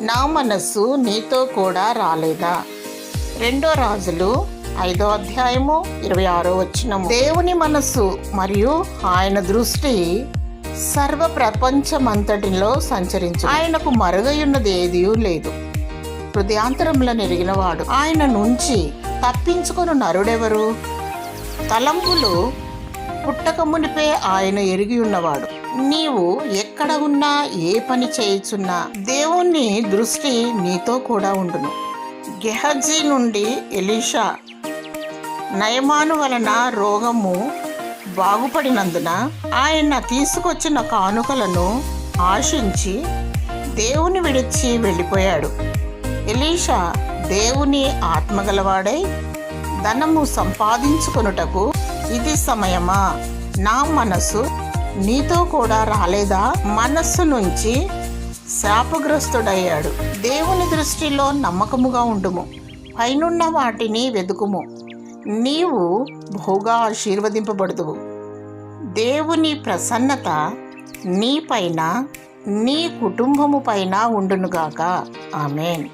నా మనస్సు నీతో కూడా రాలేదా? 2 రాజులు 5వ అధ్యాయము 26వ వచనము. దేవుని మనస్సు మరియు ఆయన దృష్టి సర్వ ప్రపంచమంతటిలో సంచరించు. ఆయనకు మరుగయున్నది ఏదీ లేదు. హృదయాంతరముల నెరిగినవాడు. ఆయన నుంచి తప్పించుకొని నరుడెవరు? తలంపులు పుట్టక మునిపే ఆయన ఎరిగి ఉన్నవాడు. నీవు ఎక్కడ ఉన్నా, ఏ పని చేయుచున్నా దేవుని దృష్టి నీతో కూడా ఉండును. గెహజీ నుండి ఎలీషా నయమాను వలన రోగము బాగుపడినందున ఆయన తీసుకొచ్చిన కానుకలను ఆశించి దేవుని విడిచి వెళ్ళిపోయాడు. ఎలీషా దేవుని ఆత్మగలవాడై ధనము సంపాదించుకొనుటకు ఇది సమయమా? నా మనసు నీతో కూడా రాలేదా? మనస్సు నుంచి శాపగ్రస్తుడయ్యాడు. దేవుని దృష్టిలో నమ్మకముగా ఉండుము. పైనున్న వాటిని వెదుకుము. నీవు బహుగా ఆశీర్వదింపబడుదువు. దేవుని ప్రసన్నత నీ పైన, నీ కుటుంబము పైన ఉండునుగాక. ఆమేన్.